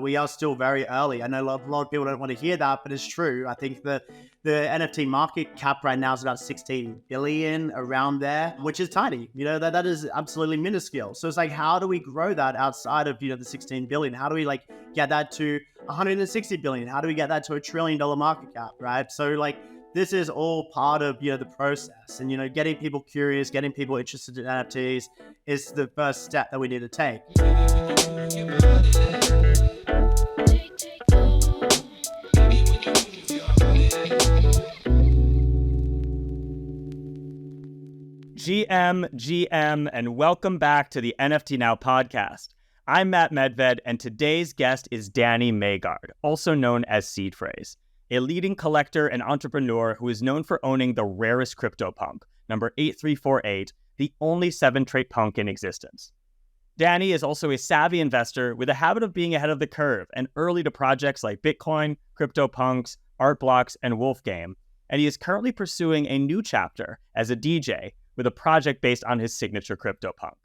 we are still very early. I know a lot of people don't want to hear that, but it's true. I think the NFT market cap right now is about 16 billion, around there, which is tiny. That is absolutely minuscule. So it's like, how do we grow that outside of, the 16 billion? How do we like get that to 160 billion? How do we get that to $1 trillion market cap, right? So like, this is all part of, the process, and, getting people curious, getting people interested in NFTs is the first step that we need to take. GM, and welcome back to the NFT Now podcast. I'm Matt Medved, and today's guest is Daniel Maegaard, also known as Seedphrase, a leading collector and entrepreneur who is known for owning the rarest CryptoPunk, number 8348, the only 7-trait punk in existence. Danny is also a savvy investor with a habit of being ahead of the curve and early to projects like Bitcoin, CryptoPunks, Art Blocks, and Wolfgame, and he is currently pursuing a new chapter as a DJ with a project based on his signature CryptoPunk.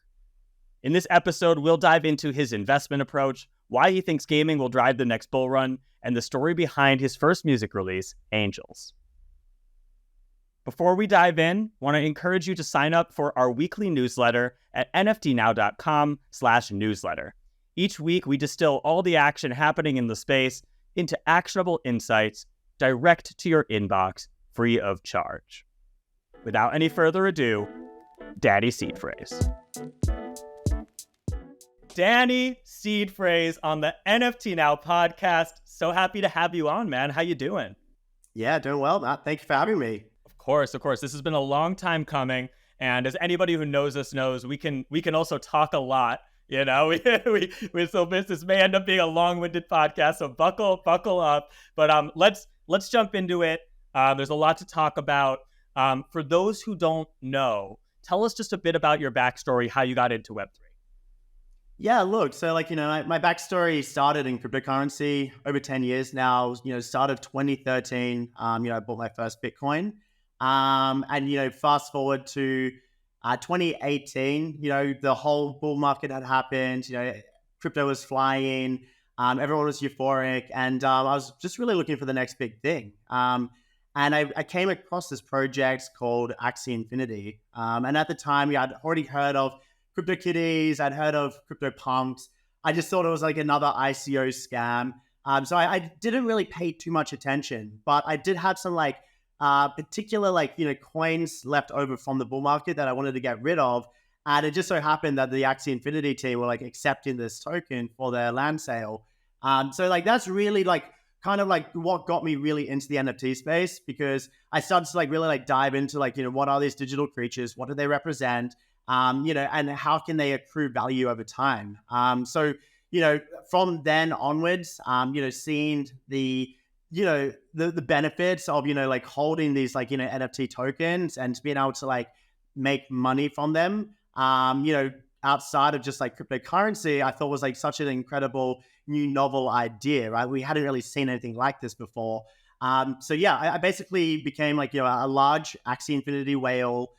In this episode, we'll dive into his investment approach, why he thinks gaming will drive the next bull run, and the story behind his first music release, Angels. Before we dive in, I want to encourage you to sign up for our weekly newsletter at nftnow.com/newsletter. Each week, we distill all the action happening in the space into actionable insights direct to your inbox, free of charge. Without any further ado, Daddy Seedphrase. Danny Seedphrase on the NFT Now podcast. So happy to have you on, man. How you doing? Yeah, doing well, Matt. Thank you for having me. Of course. This has been a long time coming. And as anybody who knows us knows, we can also talk a lot. So this may end up being a long-winded podcast. So buckle up. But let's jump into it. There's a lot to talk about. For those who don't know, tell us just a bit about your backstory, how you got into Web3. Yeah, look, so my backstory started in cryptocurrency over 10 years now, start of 2013, I bought my first Bitcoin. And fast forward to 2018, the whole bull market had happened, crypto was flying, everyone was euphoric, and I was just really looking for the next big thing. And I came across this project called Axie Infinity. And at the time, I'd already heard of CryptoKitties, I'd heard of CryptoPunks. I just thought it was like another ICO scam. So I didn't really pay too much attention, but I did have some particular coins left over from the bull market that I wanted to get rid of. And it just so happened that the Axie Infinity team were accepting this token for their land sale. So that's really kind of what got me really into the NFT space, because I started to really dive into what are these digital creatures? What do they represent? And how can they accrue value over time? So from then onwards, seeing the benefits of, holding these, NFT tokens and being able to make money from them, outside of just cryptocurrency, I thought was such an incredible new novel idea, right? We hadn't really seen anything like this before. So yeah, I basically became a large Axie Infinity whale.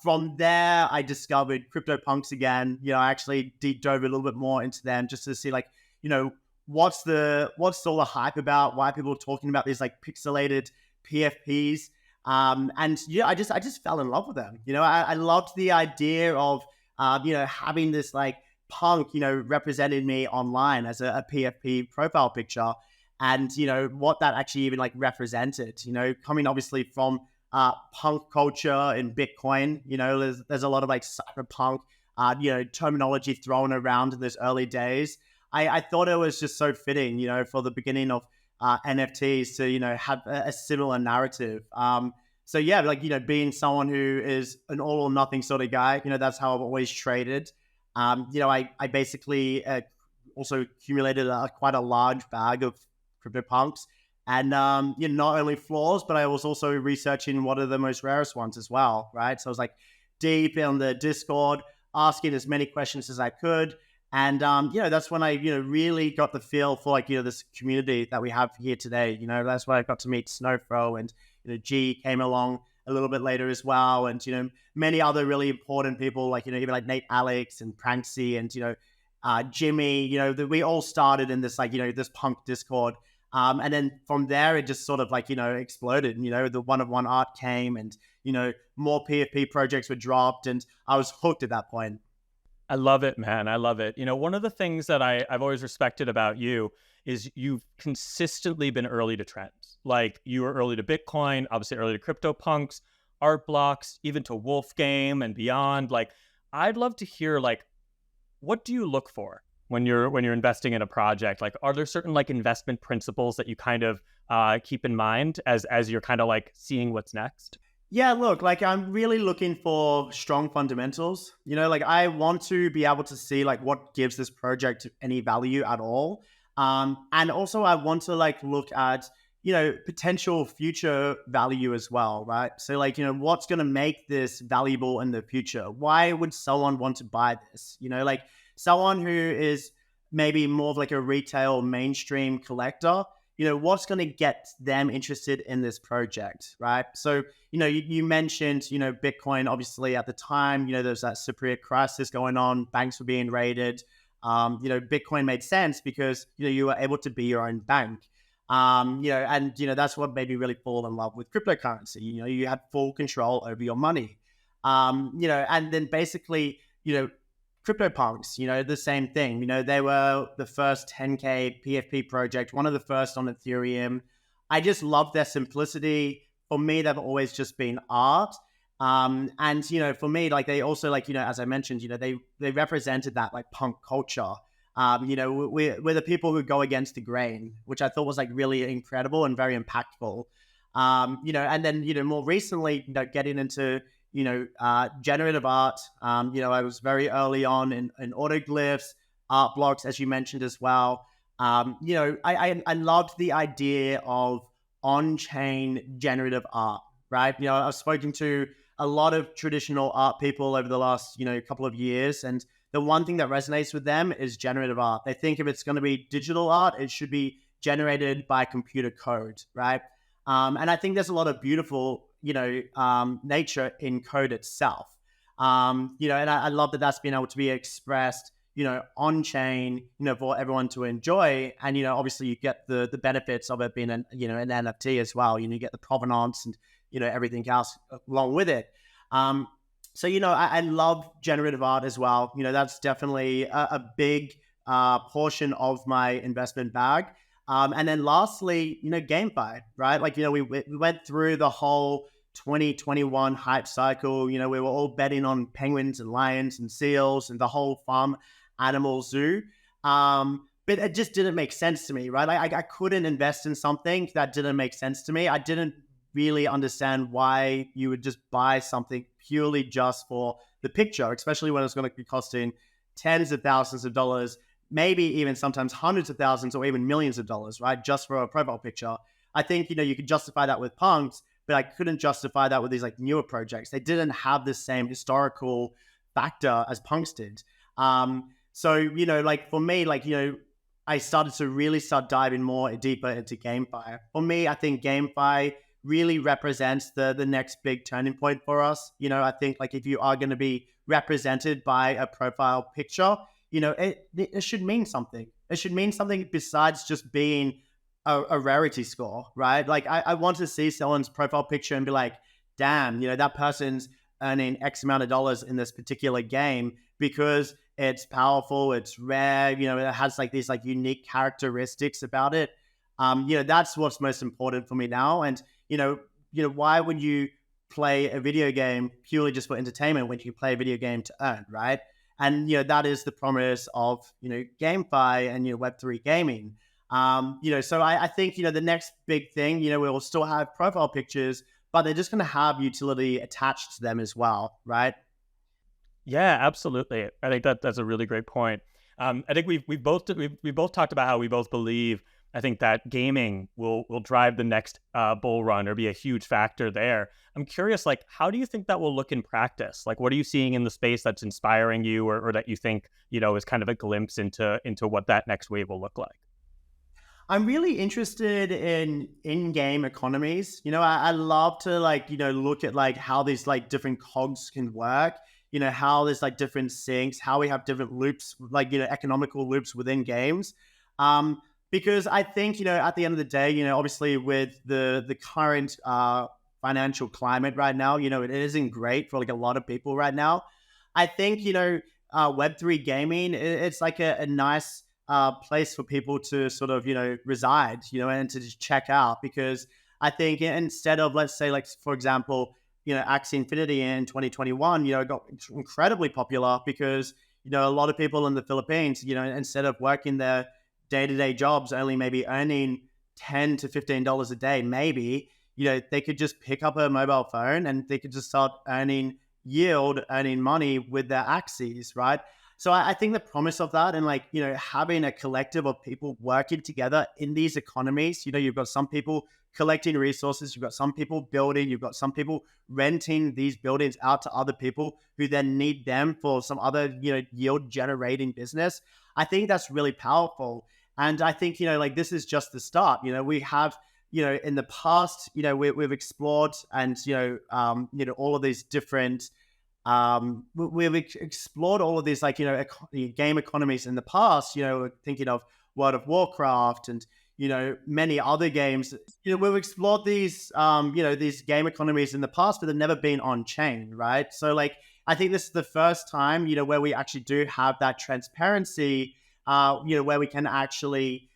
From there, I discovered CryptoPunks again. I actually deep dove a little bit more into them just to see what's all the hype about, why people are talking about these pixelated PFPs. And yeah, I just fell in love with them. I loved the idea of having this punk, represented me online as a PFP profile picture, and what that actually even represented. Coming obviously from punk culture in Bitcoin, there's a lot of cyberpunk, terminology thrown around in those early days. I thought it was just so fitting, for the beginning of NFTs to, have a similar narrative. So yeah, being someone who is an all or nothing sort of guy, that's how I've always traded. I basically also accumulated quite a large bag of CryptoPunks. And, not only flaws, but I was also researching what are the most rarest ones as well, right? So I was deep in the Discord, asking as many questions as I could. And, that's when I, really got the feel for this community that we have here today. That's why I got to meet Snowfro, and, G came along a little bit later as well. And, many other really important people even Nate Alex and Pranksy, and, Jimmy, we all started in this like, this punk Discord. And then from there, it just sort of like, exploded. The one of one art came and, more PFP projects were dropped and I was hooked at that point. I love it, man. I love it. One of the things that I've always respected about you is you've consistently been early to trends. Like you were early to Bitcoin, obviously early to CryptoPunks, art blocks, even to Wolf Game and beyond. Like, I'd love to hear, like, what do you look for when you're investing in a project? Like, are there certain like investment principles that you kind of keep in mind as you're kind of like seeing what's next? Yeah, look, like I'm really looking for strong fundamentals. Like I want to be able to see like what gives this project any value at all. And also I want to like look at, potential future value as well, right? So like, what's going to make this valuable in the future? Why would someone want to buy this? Like someone who is maybe more of like a retail mainstream collector, what's going to get them interested in this project, right? So, you mentioned, Bitcoin, obviously at the time, there's that Cypriot crisis going on, banks were being raided. Bitcoin made sense because, you were able to be your own bank. And that's what made me really fall in love with cryptocurrency. You had full control over your money. And then basically, CryptoPunks, the same thing. They were the first 10K PFP project, one of the first on Ethereum. I just love their simplicity. For me, they've always just been art. And, for me, like they also like, as I mentioned, they represented that like punk culture. We're the people who go against the grain, which I thought was like really incredible and very impactful. And then, more recently, getting into, generative art. I was very early on in autoglyphs, art blocks, as you mentioned as well. I loved the idea of on-chain generative art, right? I've spoken to a lot of traditional art people over the last, couple of years, and the one thing that resonates with them is generative art. They think if it's going to be digital art, it should be generated by computer code, right? And I think there's a lot of beautiful, nature in code itself. And I love that that's been able to be expressed, on chain, for everyone to enjoy. And, obviously you get the benefits of it being an NFT as well. You get the provenance and, everything else along with it. So, I love generative art as well. That's definitely a big portion of my investment bag. And then lastly, GameFi, right? Like, we went through the whole 2021 hype cycle. We were all betting on penguins and lions and seals and the whole farm animal zoo. But it just didn't make sense to me, right? I couldn't invest in something that didn't make sense to me. I didn't really understand why you would just buy something purely just for the picture, especially when it's going to be costing tens of thousands of dollars, maybe even sometimes hundreds of thousands or even millions of dollars, right? Just for a profile picture. I think, you could justify that with punks, but I couldn't justify that with these like newer projects. They didn't have the same historical factor as punks did. So, like for me, like, I started to really start diving more deeper into GameFi. For me, I think GameFi really represents the next big turning point for us. I think like if you are going to be represented by a profile picture, it should mean something. It should mean something besides just being a rarity score, right? Like I want to see someone's profile picture and be like, damn, that person's earning X amount of dollars in this particular game because it's powerful, it's rare, it has like these like unique characteristics about it. That's what's most important for me now. And, why would you play a video game purely just for entertainment when you play a video game to earn, right? And, that is the promise of, GameFi and, Web3 gaming. So I think, the next big thing, we'll still have profile pictures, but they're just going to have utility attached to them as well, right? Yeah, absolutely. I think that's a really great point. I think we both talked about how we both believe. I think that gaming will drive the next bull run or be a huge factor there. I'm curious, like, how do you think that will look in practice? Like, what are you seeing in the space that's inspiring you, or that you think is kind of a glimpse into what that next wave will look like? I'm really interested in in-game economies. I love to like, look at like how these like different cogs can work. how there's like different syncs, how we have different loops, like, economical loops within games. Because I think, at the end of the day, obviously with the current financial climate right now, it isn't great for like a lot of people right now. I think, Web3 gaming, it's like a nice place for people to sort of, reside, and to just check out. Because I think instead of, let's say, like, for example, Axie Infinity in 2021, it got incredibly popular because, a lot of people in the Philippines, instead of working their day-to-day jobs, only maybe earning $10 to $15 a day, maybe, they could just pick up a mobile phone and they could just start earning money with their Axies, right? So I think the promise of that, and like, having a collective of people working together in these economies, you've got some people collecting resources, you've got some people building, you've got some people renting these buildings out to other people who then need them for some other, yield generating business. I think that's really powerful. And I think, like, this is just the start. We have, in the past, we've explored and, all of these different, we've explored all of these, like, game economies in the past, thinking of World of Warcraft and, many other games. We've explored these, these game economies in the past, but they've never been on chain, right? So, like, I think this is the first time, where we actually do have that transparency, where we can actually,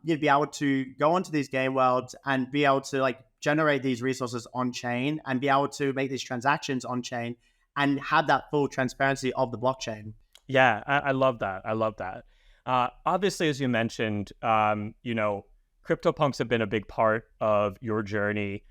be able to go onto these game worlds and be able to, like, generate these resources on chain and be able to make these transactions on chain and have that full transparency of the blockchain. Yeah, I love that. I love that. Obviously, as you mentioned, CryptoPunks have been a big part of your journey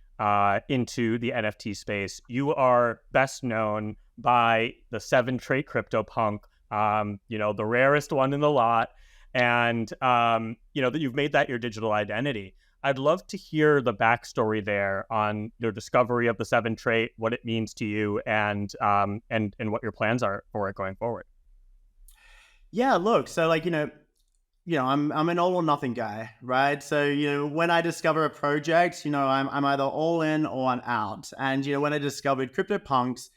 into the NFT space. You are best known by the 7-trait CryptoPunk, the rarest one in the lot, and that you've made that your digital identity. I'd love to hear the backstory there on your discovery of the 7-trait, what it means to you, and what your plans are for it going forward. Yeah, look, so, like, I'm an all or nothing guy, right? So, when I discover a project, I'm either all in or I'm out. And, when I discovered CryptoPunks,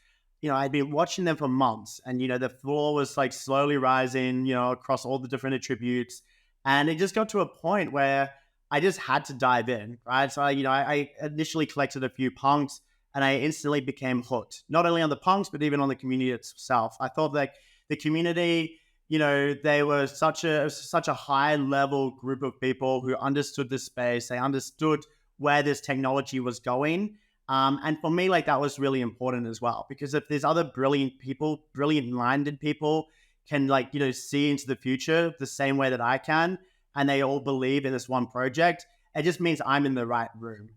I'd been watching them for months, and, the floor was like slowly rising, across all the different attributes. And it just got to a point where I just had to dive in, right? So, I initially collected a few punks and I instantly became hooked, not only on the punks, but even on the community itself. I thought that the community, they were such a high level group of people who understood the space. They understood where this technology was going. And for me, like, that was really important as well, because if there's other brilliant people, brilliant minded people can, like, see into the future the same way that I can, and they all believe in this one project, it just means I'm in the right room.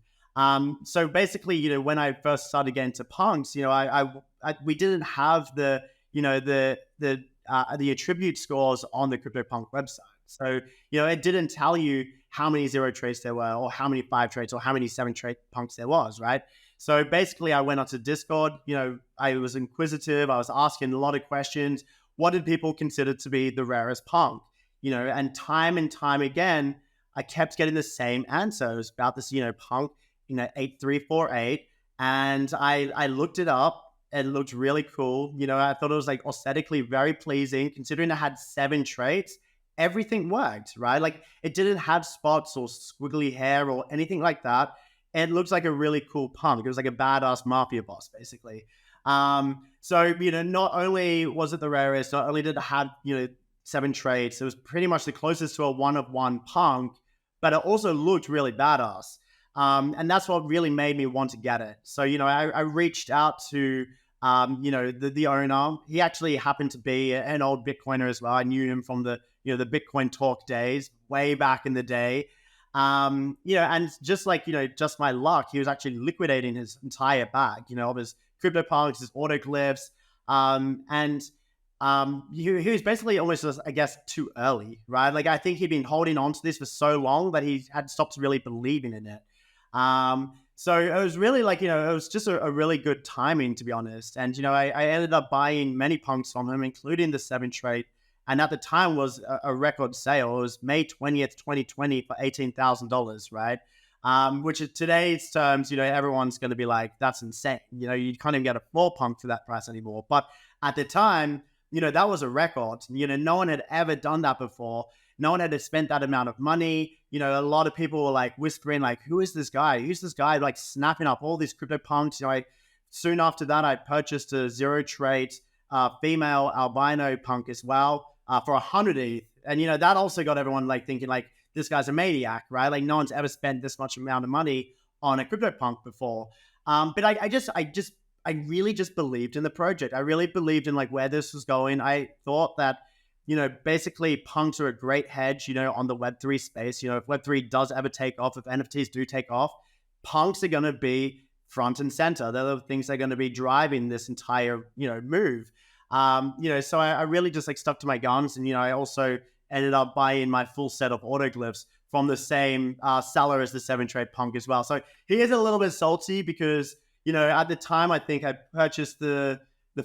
So basically, when I first started getting to punks, we didn't have the attribute scores on the CryptoPunk website. So, it didn't tell you how many 0 traits there were, or how many 5 traits, or how many 7-trait punks there was, right? So basically, I went onto Discord. I was inquisitive. I was asking a lot of questions. What did people consider to be the rarest punk? And time again, I kept getting the same answers about this, punk, 8348. And I looked it up. It looked really cool. I thought it was, like, aesthetically very pleasing, considering it had 7 traits. Everything worked, right? Like, it didn't have spots or squiggly hair or anything like that. It looks like a really cool punk. It was like a badass mafia boss, basically. So, not only was it the rarest, not only did it have, 7 traits, it was pretty much the closest to a one-of-one punk, but it also looked really badass. And that's what really made me want to get it. So, I reached out to, the owner. He actually happened to be an old Bitcoiner as well. I knew him from the Bitcoin talk days way back in the day. And just like, just my luck, he was actually liquidating his entire bag, of his CryptoPunks, his autoglyphs. He was basically almost just, I guess, too early, right? Like, I think he'd been holding on to this for so long that he had stopped really believing in it. So it was really, like, it was just a really good timing, to be honest. And, I ended up buying many punks from him, including the 7-trait. And at the time was a record sale. It was May 20th, 2020 for $18,000, right? Which in today's terms, everyone's going to be like, that's insane. You can't even get a 4 punk for that price anymore. But at the time, that was a record. No one had ever done that before. No one had spent that amount of money. A lot of people were like whispering, like, who is this guy? Who's this guy like snapping up all these CryptoPunks? Soon after that, I purchased a zero trait female albino punk as well for 100 ETH. And, that also got everyone like thinking like, this guy's a maniac, right? Like no one's ever spent this much amount of money on a CryptoPunk before. But I really just believed in the project. I really believed in like where this was going. I thought that, basically punks are a great hedge, on the Web3 space. If Web3 does ever take off, if NFTs do take off, punks are going to be front and center. They're the things that are going to be driving this entire, move. So I really just like stuck to my guns. And, I also ended up buying my full set of autoglyphs from the same seller as the 7-Trade Punk as well. So he is a little bit salty because, at the time, I think I purchased the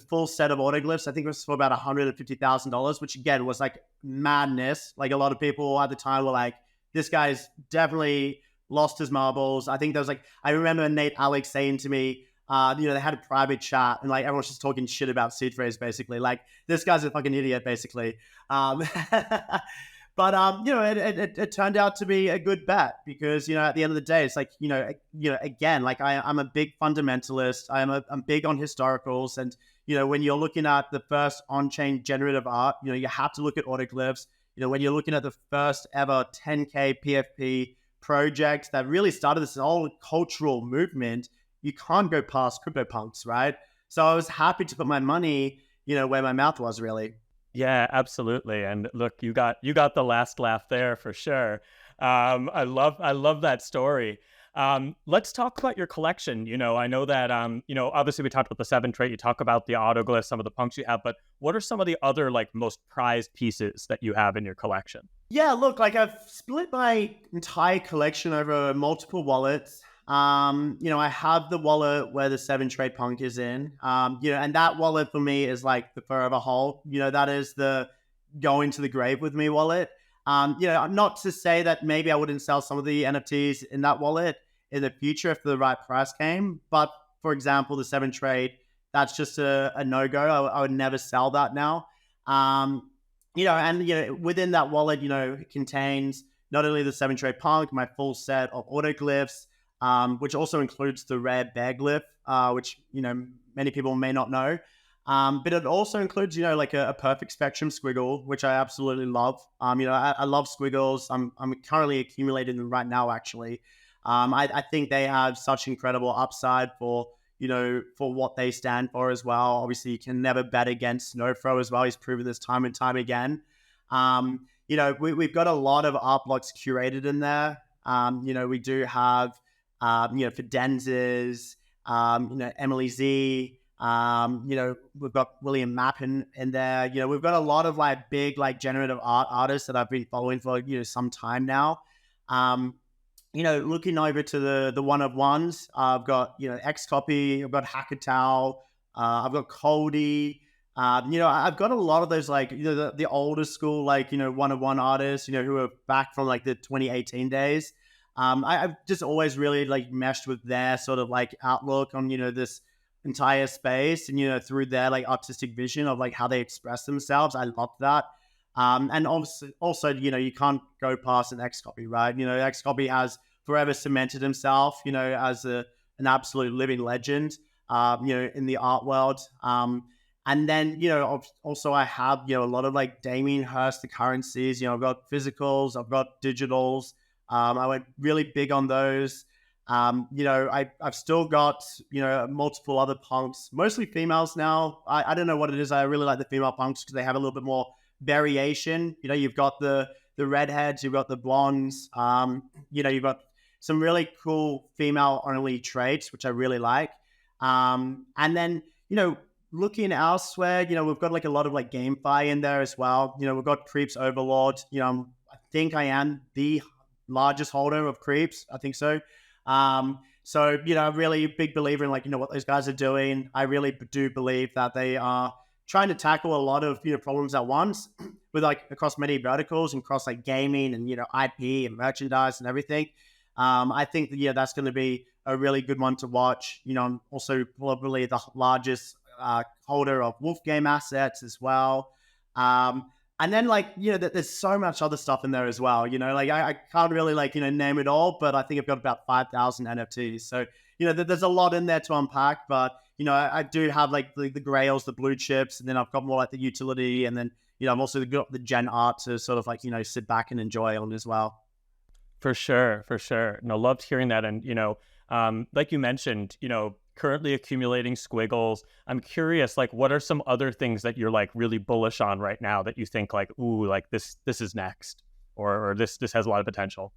full set of autoglyphs. I think it was for about $150,000, which again was like madness. Like a lot of people at the time were like, this guy's definitely lost his marbles. I think there was like, I remember Nate Alex saying to me, they had a private chat and like everyone's just talking shit about Seedphrase basically. Like this guy's a fucking idiot basically. But it turned out to be a good bet because at the end of the day, it's like again, like I'm a big fundamentalist. I'm big on historicals, and when you're looking at the first on-chain generative art, you have to look at autoglyphs. When you're looking at the first ever 10K PFP project that really started this whole cultural movement, you can't go past CryptoPunks, right? So I was happy to put my money, where my mouth was really. Yeah, absolutely. And look, you got the last laugh there for sure. I love that story. Let's talk about your collection. I know that obviously we talked about the 7-Trait. You talk about the autoglyphs, some of the punks you have, but what are some of the other like most prized pieces that you have in your collection? Yeah, look, like I've split my entire collection over multiple wallets. I have the wallet where the 7-Trade Punk is in. And that wallet for me is like the forever hole. That is the going to the grave with me wallet. Not to say that maybe I wouldn't sell some of the NFTs in that wallet in the future if the right price came. But for example, the 7-Trade, that's just a no-go. I would never sell that now. Within that wallet, it contains not only the 7-Trade Punk, my full set of autoglyphs, which also includes the rare bear glyph, which, many people may not know. But it also includes, like a perfect spectrum squiggle, which I absolutely love. I love squiggles. I'm currently accumulating them right now, actually. I think they have such incredible upside for what they stand for as well. Obviously, you can never bet against Snowthrow as well. He's proven this time and time again. We've got a lot of art blocks curated in there. We do have Fidenz's, Emily Z, we've got William Mappin in there. We've got a lot of like big, like generative art artists that I've been following for, some time now. Looking over to the one of ones, I've got, Xcopy, I've got Hackatow, I've got Coldy. I've got a lot of those, like, the older school, like, one of one artists, who are back from like the 2018 days. I've just always really like meshed with their sort of like outlook on, this entire space and, through their like artistic vision of like how they express themselves. I love that. And also, you can't go past an Xcopy, right? Xcopy has forever cemented himself, as an absolute living legend, in the art world. And then, also I have, a lot of like Damien Hirst, the currencies, I've got physicals, I've got digitals. I went really big on those. I've still got, multiple other punks, mostly females now. I don't know what it is. I really like the female punks because they have a little bit more variation. You've got the redheads, you've got the blondes, you've got some really cool female only traits, which I really like. And then, looking elsewhere, we've got like a lot of like GameFi in there as well. We've got Crees Overlord. I think I am the largest holder of Creeps. I think so. I'm really a big believer in like, what those guys are doing. I really do believe that they are trying to tackle a lot of, problems at once with like across many verticals and across like gaming and, IP and merchandise and everything. I think that, that's going to be a really good one to watch. Also probably the largest holder of Wolf Game assets as well. And then there's so much other stuff in there as well. I can't really name it all, but I think I've got about 5,000 NFTs. So, there's a lot in there to unpack, but, I do have the grails, the blue chips, and then I've got more like the utility. And then, I've also got the gen art to sort of sit back and enjoy on as well. For sure. No, loved hearing that. And, like you mentioned, currently accumulating squiggles. I'm curious, what are some other things that you're really bullish on right now that you think this is next, or this has a lot of potential?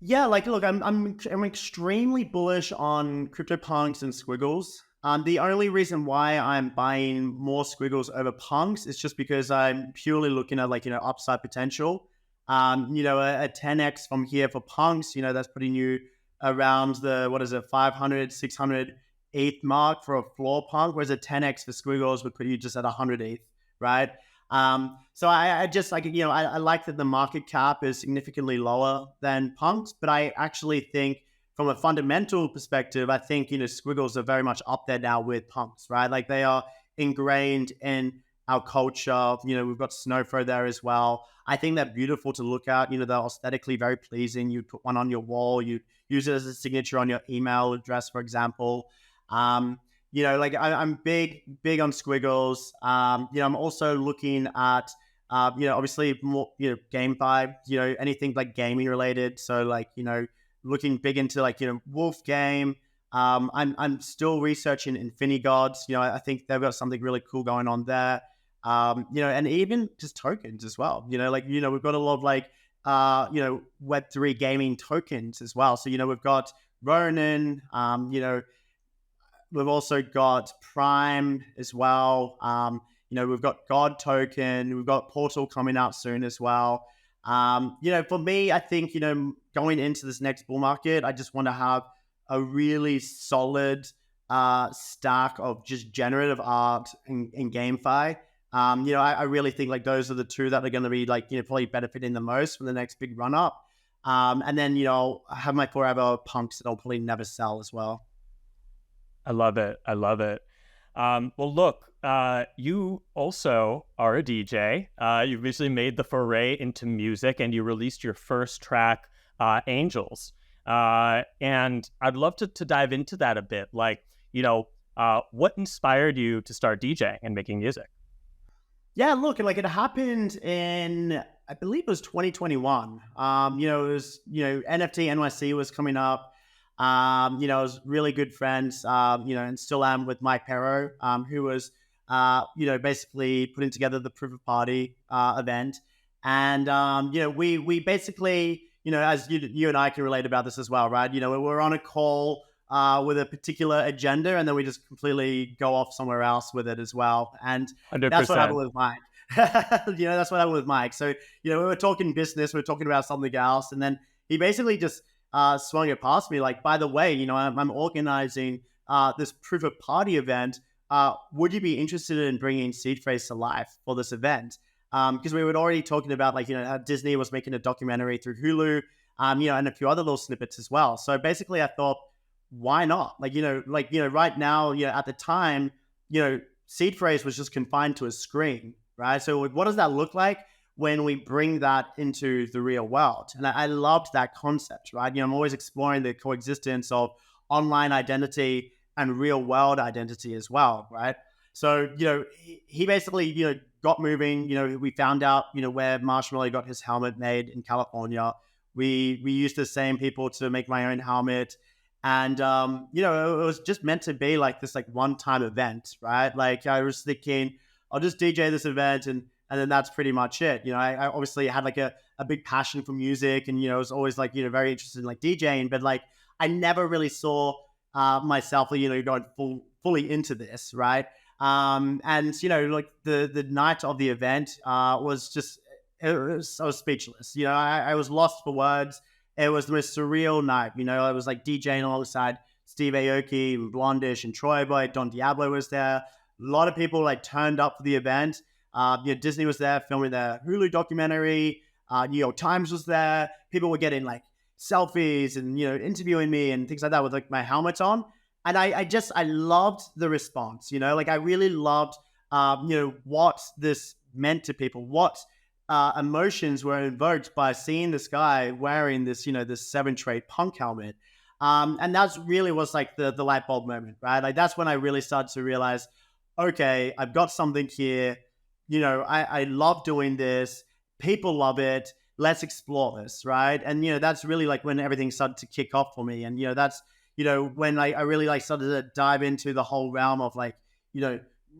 Yeah, look, I'm extremely bullish on CryptoPunks and squiggles. The only reason why I'm buying more squiggles over punks is just because I'm purely looking at upside potential. A 10x from here for punks, that's putting you around the 500, 600 ETH mark for a floor punk, whereas a 10x for squiggles would put you just at 100 ETH, right? So I just I like that the market cap is significantly lower than punks, but I actually think from a fundamental perspective, I think squiggles are very much up there now with punks, right? They are ingrained in our culture. We've got Snowfro there as well. I think they're beautiful to look at. They're aesthetically very pleasing. You put one on your wall. You use it as a signature on your email address, for example. I'm big on squiggles. I'm also looking at, obviously more, GameFi, anything gaming related. So looking big into Wolf Game. I'm still researching Infinigods. I think they've got something really cool going on there. And even just tokens as well. We've got a lot of Web3 gaming tokens as well. So, we've got Ronin, we've also got Prime as well. We've got God token, we've got Portal coming out soon as well. For me, I think, going into this next bull market, I just want to have a really solid stack of just generative art in GameFi. I really think those are the two that are going to be probably benefiting the most from the next big run up. And then, I have my forever punks that I'll probably never sell as well. I love it. Well, look, you also are a DJ. You recently made the foray into music and you released your first track, Angels. And I'd love to dive into that a bit. What inspired you to start DJing and making music? Yeah, look, it happened in, I believe it was 2021. It was, NFT NYC was coming up. I was really good friends, and still am with Mike Pero, who was, basically putting together the Proof of Party event. And, we basically, as you and I can relate about this as well, right? We're on a call with a particular agenda, and then we just completely go off somewhere else with it as well. And 100%. That's what happened with Mike. That's what happened with Mike. So, we were talking business, we were talking about something else, and then he basically just swung it past me. By the way, I'm organizing this Proof of Party event. Would you be interested in bringing Seedphrase to life for this event? Because we were already talking about how Disney was making a documentary through Hulu, and a few other little snippets as well. So basically, I thought, why not? Right now, at the time, Seedphrase was just confined to a screen, right? So what does that look like when we bring that into the real world? And I loved that concept, right? I'm always exploring the coexistence of online identity and real world identity as well, right? So, he basically, got moving. We found out, where Marshmallow got his helmet made in California. We used the same people to make my own helmet. And, it was just meant to be this one-time event, right? I was thinking, I'll just DJ this event and then that's pretty much it. I obviously had a big passion for music, and, I was always very interested in DJing, but I never really saw myself, going fully into this, right? And, the night of the event was just, I was speechless. I was lost for words. It was the most surreal night. I was DJing alongside Steve Aoki and Blondish and Troy Boy. Don Diablo was there. A lot of people turned up for the event. Disney was there filming their Hulu documentary. New York Times was there. People were getting selfies and interviewing me and things like that with my helmet on. And I loved the response, like I really loved, what this meant to people, what emotions were invoked by seeing this guy wearing this, this 7-trait punk helmet. And that's really was like the light bulb moment, right? Like that's when I really started to realize, okay, I've got something here. I love doing this. People love it. Let's explore this, right? And that's really like when everything started to kick off for me. And that's when I really like started to dive into the whole realm of like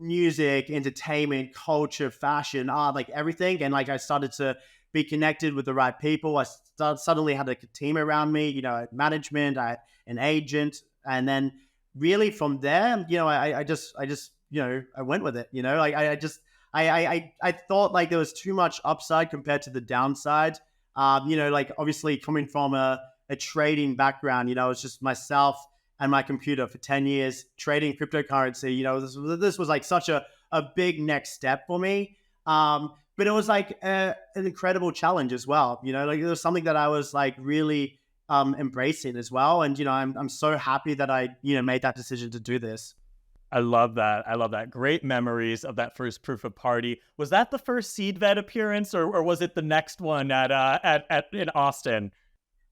music, entertainment, culture, fashion, art, like everything. And like I started to be connected with the right people. Suddenly had like a team around me, management, I had an agent, and then really from there, I just I went with it. Like I thought like there was too much upside compared to the downside. Like obviously coming from a trading background, it was just myself and my computer for 10 years trading cryptocurrency. This was like such a big next step for me. But it was like an incredible challenge as well. Like it was something that I was like really embracing as well. And, I'm so happy that I, made that decision to do this. I love that. I love that. Great memories of that first Proof of Party. Was that the first Seedphrase appearance, or was it the next one at in Austin?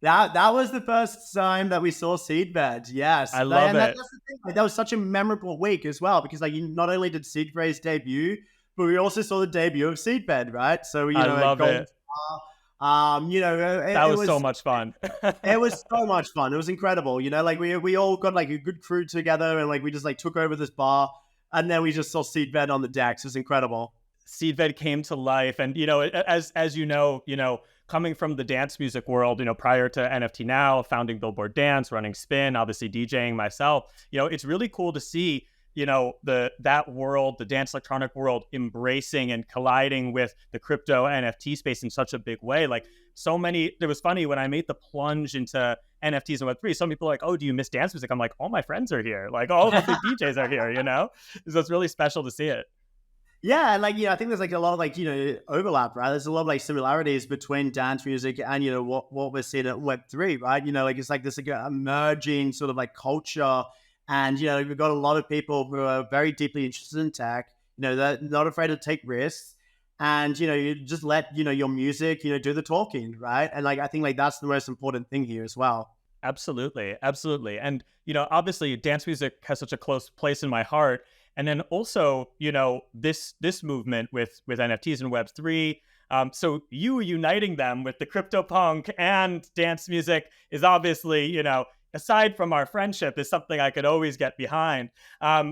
That was the first time that we saw Seedphrase. Yes, I love it. That's the thing. Like, that was such a memorable week as well because like not only did Seedphrase debut, but we also saw the debut of Seedphrase, right? So I love it. That was so much fun. It was so much fun. It was incredible. Like we all got like a good crew together, and like we just like took over this bar, and then we just saw Seedphrase on the decks. It was incredible. Seedphrase came to life, and as coming from the dance music world, prior to NFT Now, founding Billboard Dance, running Spin, obviously DJing myself, it's really cool to see that world, the dance electronic world, embracing and colliding with the crypto NFT space in such a big way. Like it was funny when I made the plunge into NFTs and Web3, some people are like, oh, do you miss dance music? I'm like, all my friends are here. Like all the big DJs are here, So it's really special to see it. Yeah, and like I think there's like a lot of like overlap, right? There's a lot of like similarities between dance music and what we're seeing at Web3, right? Like it's like this like emerging sort of like culture, and we've got a lot of people who are very deeply interested in tech. They're not afraid to take risks, and you just let your music do the talking, right? And like I think like that's the most important thing here as well. Absolutely, absolutely, and obviously dance music has such a close place in my heart. And then also, this movement with NFTs and Web3. So you uniting them with the CryptoPunk and dance music is obviously, aside from our friendship, is something I could always get behind.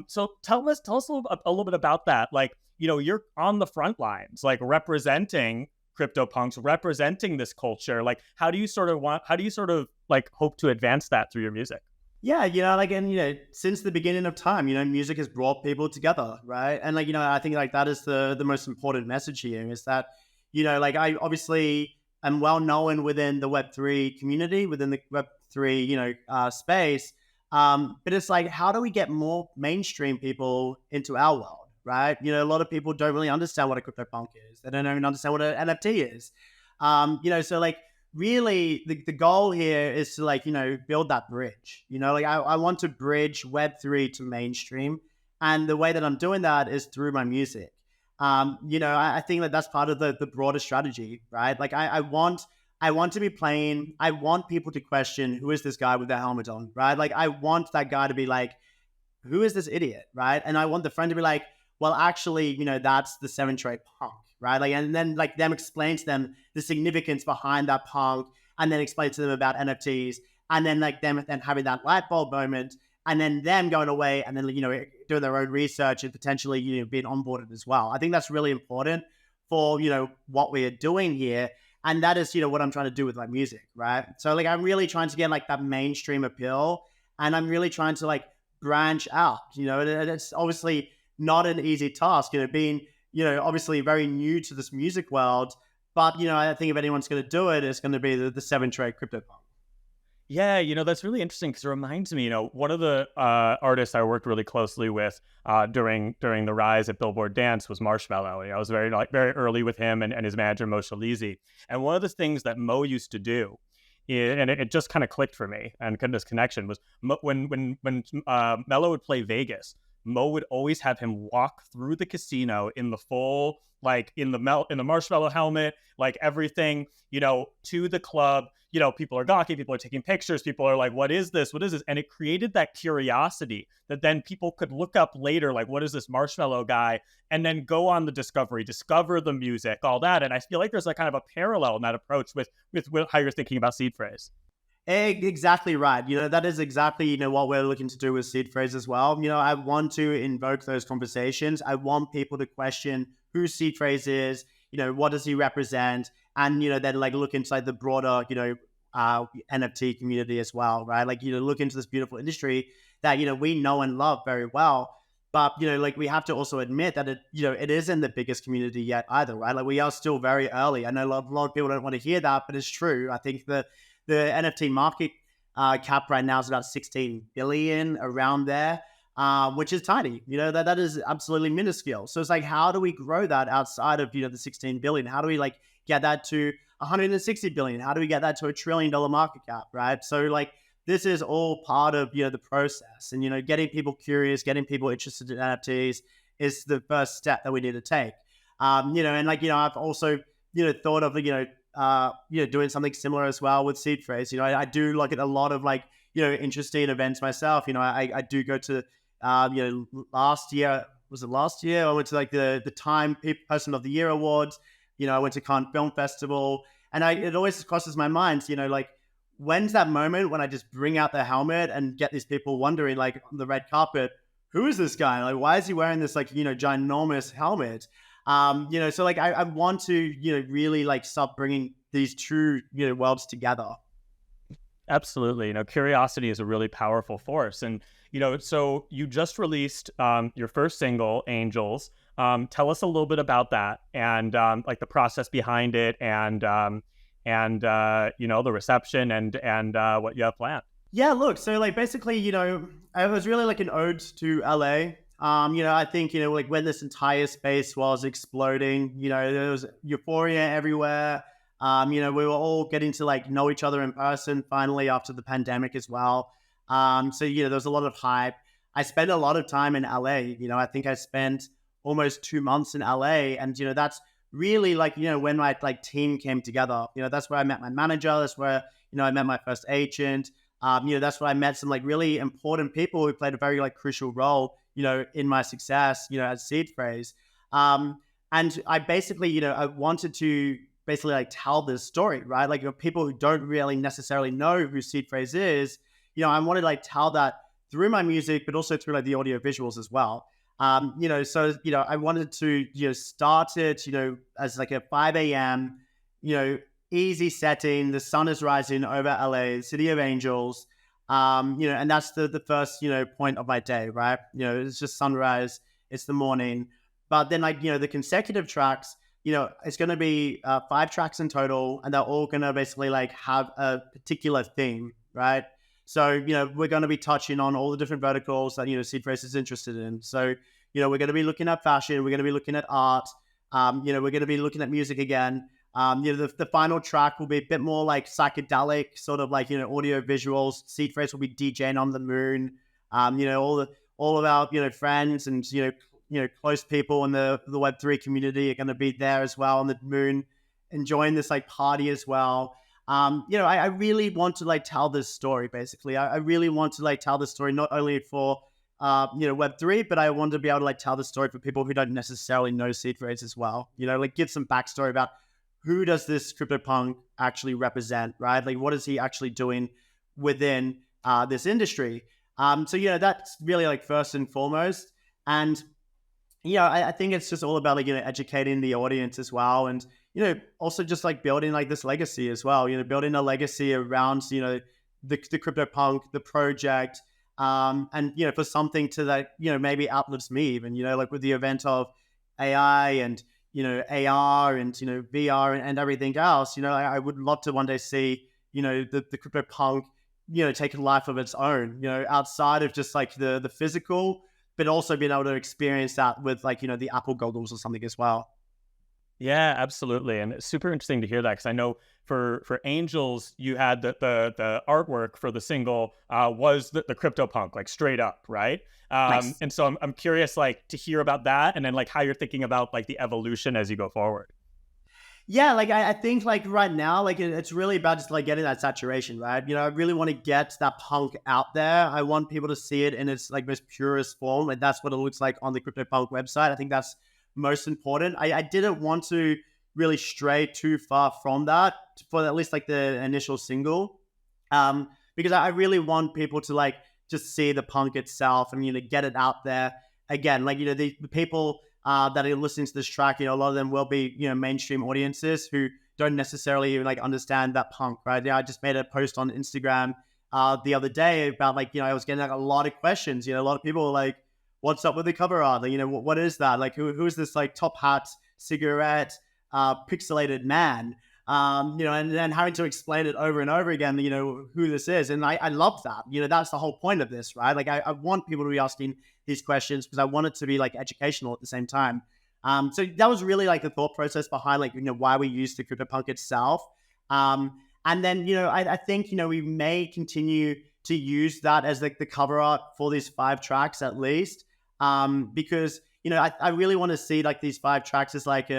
So tell us a little bit about that. Like, you're on the front lines, like representing CryptoPunks, representing this culture. Like, how do you sort of like hope to advance that through your music? Yeah, and since the beginning of time, music has brought people together, right? And like, I think like that is the most important message here is that, like I obviously am well known within the Web3 community, within the Web3, space. But it's like, how do we get more mainstream people into our world, right? A lot of people don't really understand what a CryptoPunk is. They don't even understand what an NFT is. So like, really the goal here is to like build that bridge. Like I want to bridge Web3 to mainstream, and the way that I'm doing that is through my music. I think that that's part of the broader strategy, right? Like I want to be playing, I want people to question, who is this guy with the helmet on, right? Like I want that guy to be like, who is this idiot, right? And I want the friend to be like, well, actually, that's the 7-trait punk, right? Like, and then like them explain to them the significance behind that punk, and then explain to them about NFTs, and then like them and having that light bulb moment, and then them going away and then doing their own research and potentially being onboarded as well. I think that's really important for what we are doing here, and that is what I'm trying to do with my music, right? So like I'm really trying to get like that mainstream appeal, and I'm really trying to like branch out. It's obviously not an easy task, being obviously very new to this music world. But, I think if anyone's going to do it, it's going to be the 7-trait CryptoPunk. Yeah, that's really interesting because it reminds me, one of the artists I worked really closely with during the rise at Billboard Dance was Marshmello. I was very early with him and his manager, Moshe Lizzy. And one of the things that Mo used to do and it just kind of clicked for me, and kind of this connection was when Mello would play Vegas. Mo would always have him walk through the casino in the full, like in the marshmallow helmet, like everything, to the club. People are gawking, people are taking pictures, people are like, what is this? What is this? And it created that curiosity that then people could look up later, like, what is this marshmallow guy? And then go on the discovery, discover the music, all that. And I feel like there's like kind of a parallel in that approach with how you're thinking about Seedphrase. Exactly right. That is exactly, what we're looking to do with Seedphrase as well. I want to invoke those conversations. I want people to question who Seedphrase is, what does he represent? And, then like look inside the broader, NFT community as well, right? Like, look into this beautiful industry that, we know and love very well. But, like we have to also admit that it isn't the biggest community yet either, right? Like we are still very early. I know a lot of people don't want to hear that, but it's true. I think the NFT market cap right now is about 16 billion, around there, which is tiny. That is absolutely minuscule. So it's like, how do we grow that outside of the 16 billion? How do we like get that to 160 billion? How do we get that to $1 trillion market cap, right? So like, this is all part of the process, and getting people curious, getting people interested in NFTs is the first step that we need to take. And like I've also thought of doing something similar as well with Seedphrase. I do look at a lot of like interesting events myself. I do go to last year, was it last year? I went to like the Time Person of the Year Awards. I went to Cannes Film Festival, and it always crosses my mind, like, when's that moment when I just bring out the helmet and get these people wondering, like, on the red carpet, who is this guy? Like, why is he wearing this, like, ginormous helmet? So like, I want to, really like start bringing these two, worlds together. Absolutely. Curiosity is a really powerful force. And, so you just released your first single, Angels. Tell us a little bit about that, and like the process behind it, and the reception, and what you have planned. Yeah, look, so like basically, it was really like an ode to LA. I think, like when this entire space was exploding, there was euphoria everywhere. We were all getting to like know each other in person finally after the pandemic as well. So, there was a lot of hype. I spent a lot of time in LA. I think I spent almost 2 months in LA, and, that's really like, when my like team came together. That's where I met my manager. That's where, I met my first agent. That's where I met some like really important people who played a very like crucial role, in my success, at Seedphrase. And I basically, I wanted to basically like tell this story, right? Like, people who don't really necessarily know who Seedphrase is, I wanted to like tell that through my music, but also through like the audio visuals as well. So, I wanted to, start it, as like a 5 a.m., easy setting. The sun is rising over LA, city of angels. And that's the first, point of my day, right? It's just sunrise, it's the morning. But then like, the consecutive tracks, it's going to be 5 tracks in total, and they're all going to basically like have a particular theme, right? So, we're going to be touching on all the different verticals that, Seedphrase is interested in. So, we're going to be looking at fashion, we're going to be looking at art, we're going to be looking at music again. The final track will be a bit more like psychedelic, sort of like, audio visuals. Seedphrase will be DJing on the moon. All of our, friends and, close people in the Web3 community are going to be there as well on the moon, enjoying this like party as well. I really want to like tell this story, basically. I really want to like tell this story, not only for, Web3, but I want to be able to like tell the story for people who don't necessarily know Seedphrase as well. like give some backstory about who does this CryptoPunk actually represent, right? Like, what is he actually doing within this industry? So, that's really like first and foremost. And, I think it's just all about like, educating the audience as well. And, also just like building like this legacy as well, building a legacy around, the CryptoPunk, the project, and, for something to that, maybe outlets me even, like with the event of AI and, AR and, VR and everything else, I would love to one day see, the CryptoPunk, take a life of its own, outside of just like the physical, but also being able to experience that with like, the Apple goggles or something as well. Yeah, absolutely. And it's super interesting to hear that because I know for Angels, you had the artwork for the single was the CryptoPunk, like straight up, right? Nice. And so I'm curious like to hear about that and then like how you're thinking about like the evolution as you go forward. Yeah, like I think like right now, like it's really about just like getting that saturation, right? I really want to get that punk out there. I want people to see it in its like most purest form. Like that's what it looks like on the CryptoPunk website. I think that's most important. I didn't want to really stray too far from that for at least like the initial single. Because I really want people to like just see the punk itself and get it out there. Again, like the people that are listening to this track, a lot of them will be mainstream audiences who don't necessarily even like understand that punk, right? I just made a post on Instagram the other day about like I was getting like a lot of questions. A lot of people were like, "What's up with the cover art? Like, what is that? Like, who is this like top hat, cigarette, pixelated man?" And then having to explain it over and over again, who this is. And I love that. That's the whole point of this, right? Like, I want people to be asking these questions because I want it to be like educational at the same time. So that was really like the thought process behind like, why we used the CryptoPunk itself. And then, I think, we may continue to use that as like the cover art for these 5 tracks at least. Because, I really want to see like these 5 tracks as like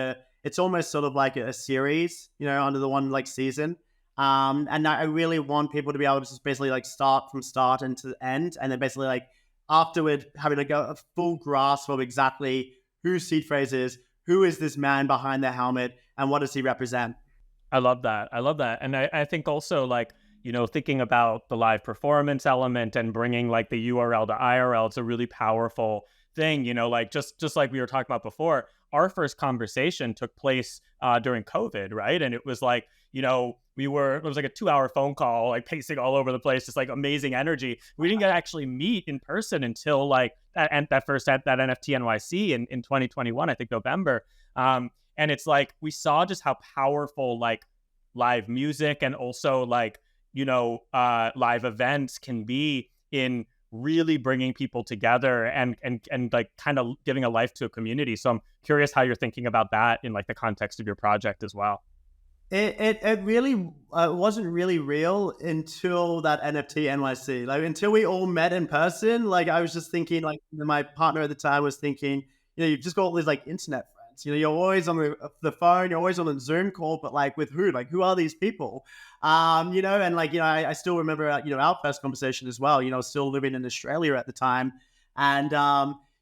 it's almost sort of like a series, under the one like season. And I really want people to be able to just basically like start from start and to the end, and then basically like afterward having like a full grasp of exactly who Seedphrase is, who is this man behind the helmet, and what does he represent. I love that. I love that. And I think also like, thinking about the live performance element and bringing like the URL to IRL, it's a really powerful thing, like just like we were talking about before, our first conversation took place during COVID, right? And it was like, it was like a 2-hour phone call, like pacing all over the place, just like amazing energy. We didn't get to actually meet in person until like that first at that NFT NYC in 2021, I think November. And it's like, we saw just how powerful like live music and also like, live events can be in really bringing people together and like kind of giving a life to a community. So I'm curious how you're thinking about that in like the context of your project as well. It really wasn't really real until that NFT NYC. Like until we all met in person. Like I was just thinking, like my partner at the time was thinking, you've just got all these like internet friends. You're always on the phone, you're always on a Zoom call, but like with who? Like who are these people? And like I still remember our first conversation as well. I was still living in Australia at the time, and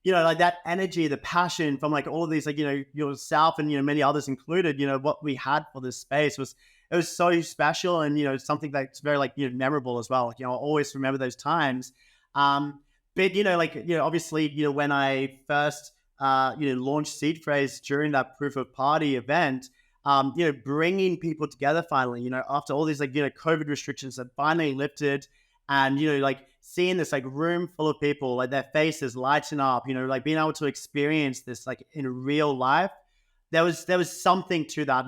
like that energy, the passion from like all of these, like, yourself and, many others included, what we had for this space was so special and, something that's very like, memorable as well. Like, I'll always remember those times. But, like, obviously, when I first, launched Seedphrase during that proof of party event, bringing people together finally, after all these like, COVID restrictions that finally lifted and, like, seeing this like room full of people, like their faces lighting up, like being able to experience this like in real life, there was something to that,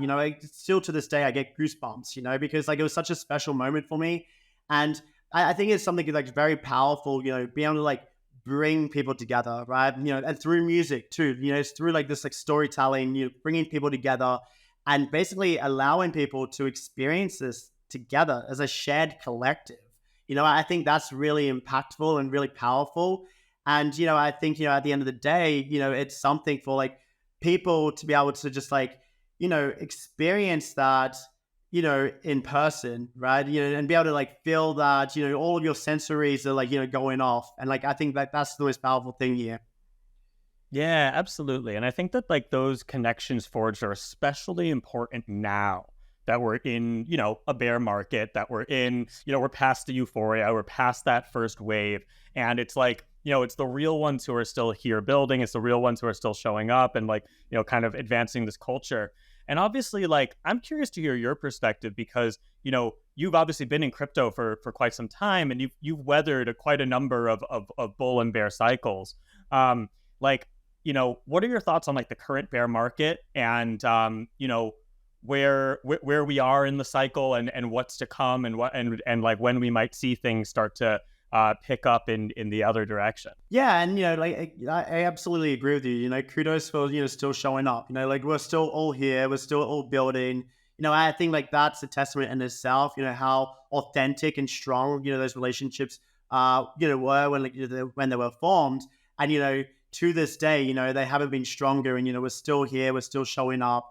still to this day I get goosebumps, because like it was such a special moment for me. And I think it's something like very powerful, being able to like bring people together, right? And through music too, it's through like this like storytelling, bringing people together and basically allowing people to experience this together as a shared collective. I think that's really impactful and really powerful. And, I think, at the end of the day, it's something for like people to be able to just like, experience that, in person, right? And be able to like feel that, all of your sensories are like, going off. And like, I think that that's the most powerful thing here. Yeah, absolutely. And I think that like those connections forged are especially important now that we're in, a bear market, that we're in, we're past the euphoria, we're past that first wave. And it's like, it's the real ones who are still here building. It's the real ones who are still showing up and like, kind of advancing this culture. And obviously, like, I'm curious to hear your perspective because, you've obviously been in crypto for quite some time and you've weathered quite a number of bull and bear cycles. Like, what are your thoughts on like the current bear market and, where we are in the cycle and what's to come and what and like when we might see things start to pick up in the other direction. Yeah, and like I absolutely agree with you. Kudos for still showing up. Like we're still all here, we're still all building. I think like that's a testament in itself. How authentic and strong those relationships were when they were formed, and to this day they haven't been stronger, and we're still here, we're still showing up,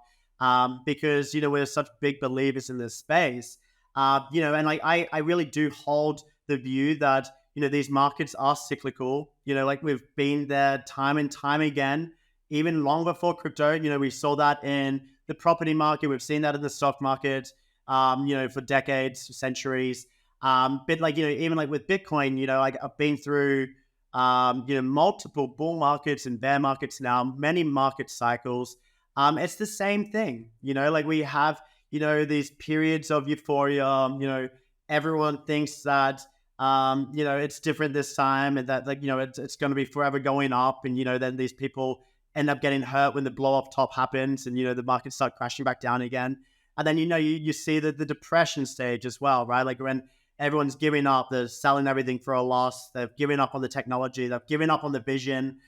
because we're such big believers in this space. And like I really do hold the view that these markets are cyclical. Like we've been there time and time again, even long before crypto. We saw that in the property market, we've seen that in the stock market, for decades, centuries. But like even like with Bitcoin, like I've been through multiple bull markets and bear markets now, many market cycles. It's the same thing. Like we have these periods of euphoria. Everyone thinks that it's different this time, and that like it's going to be forever going up, and then these people end up getting hurt when the blow off top happens, and the markets start crashing back down again. And then you see the depression stage as well, right? Like when everyone's giving up, they're selling everything for a loss, they've given up on the technology, they've given up on the vision.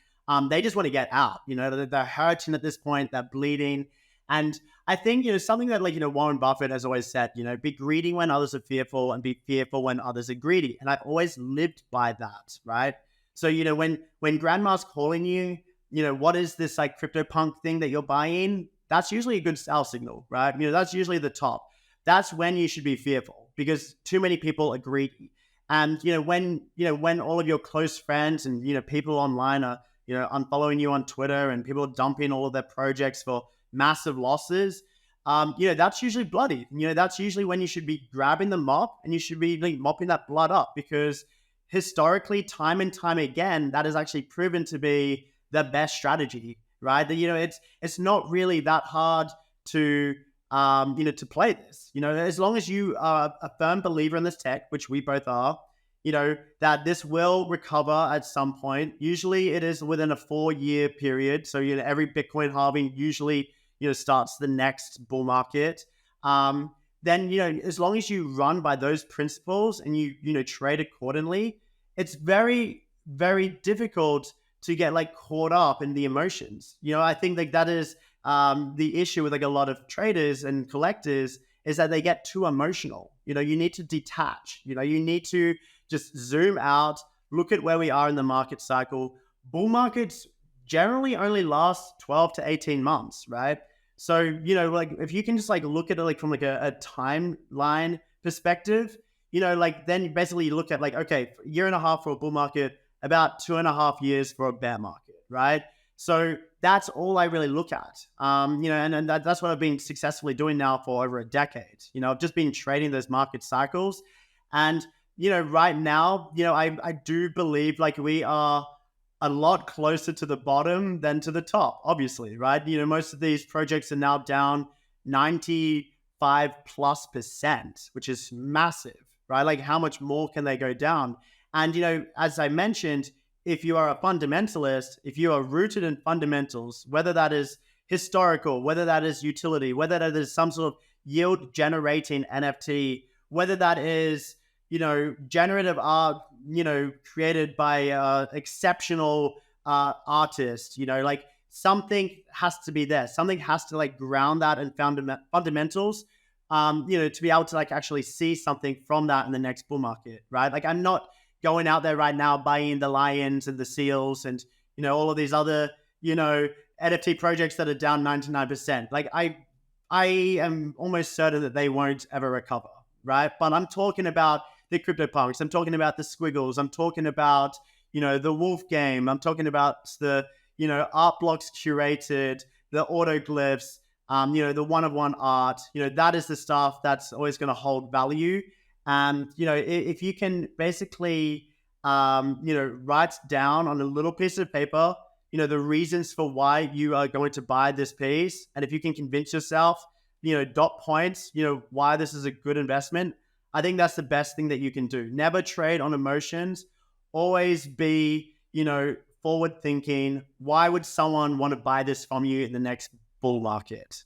They just want to get out. They're hurting at this point, they're bleeding. And I think something that like Warren Buffett has always said, be greedy when others are fearful, and be fearful when others are greedy. And I've always lived by that, right? So when grandma's calling you, what is this like CryptoPunk thing that you're buying? That's usually a good sell signal, right? That's usually the top. That's when you should be fearful, because too many people are greedy. And when all of your close friends and people online are unfollowing you on Twitter, and people are dumping all of their projects for massive losses, that's usually bloody. That's usually when you should be grabbing the mop, and you should be like mopping that blood up, because historically, time and time again, that is actually proven to be the best strategy, right? That it's not really that hard to to play this. As long as you are a firm believer in this tech, which we both are, that this will recover at some point. Usually it is within a 4-year period. So, every Bitcoin halving usually, starts the next bull market. Then, as long as you run by those principles and you trade accordingly, it's very, very difficult to get like caught up in the emotions. I think like that is the issue with like a lot of traders and collectors, is that they get too emotional. You need to detach. You need to just zoom out, look at where we are in the market cycle. Bull markets generally only last 12 to 18 months, right? So, like if you can just like look at it like from like a timeline perspective, like then basically you look at like, okay, a year and a half for a bull market, about 2.5 years for a bear market, right? So that's all I really look at. And that's what I've been successfully doing now for over a decade. I've just been trading those market cycles. And, right now, I do believe like we are a lot closer to the bottom than to the top, obviously, right? Most of these projects are now down 95+%, which is massive, right? Like how much more can they go down? And, as I mentioned, if you are a fundamentalist, if you are rooted in fundamentals, whether that is historical, whether that is utility, whether that is some sort of yield generating NFT, whether that is, generative art, created by exceptional artists, like something has to be there. Something has to like ground that in fundamentals, to be able to like actually see something from that in the next bull market, right? Like I'm not going out there right now buying the lions and the seals and all of these other NFT projects that are down 99%. Like I am almost certain that they won't ever recover, right? But I'm talking about the CryptoPunks, I'm talking about the Squiggles, I'm talking about the Wolf Game, I'm talking about the art blocks curated, the autoglyphs, the one-of-one art. That is the stuff that's always going to hold value. And, if you can basically, write down on a little piece of paper, the reasons for why you are going to buy this piece. And if you can convince yourself, dot points, why this is a good investment, I think that's the best thing that you can do. Never trade on emotions. Always be, forward thinking. Why would someone want to buy this from you in the next bull market?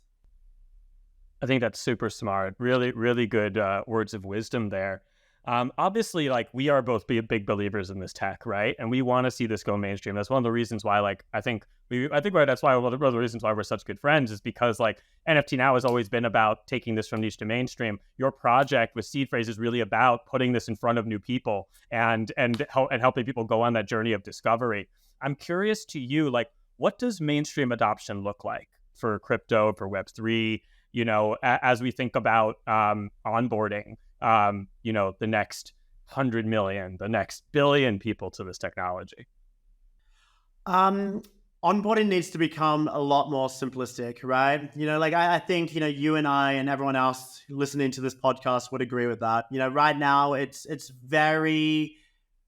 I think that's super smart. Really, really good words of wisdom there. Obviously, like we are both big believers in this tech, right? And we want to see this go mainstream. That's one of the reasons why, like, that's why one of the reasons why we're such good friends is because like NFT now has always been about taking this from niche to mainstream. Your project with Seedphrase is really about putting this in front of new people and helping people go on that journey of discovery. I'm curious to you, like, what does mainstream adoption look like for crypto, for Web3? As we think about onboarding, the next 100 million, the next billion people to this technology? Onboarding needs to become a lot more simplistic, right? I think, you and I and everyone else listening to this podcast would agree with that. Right now it's very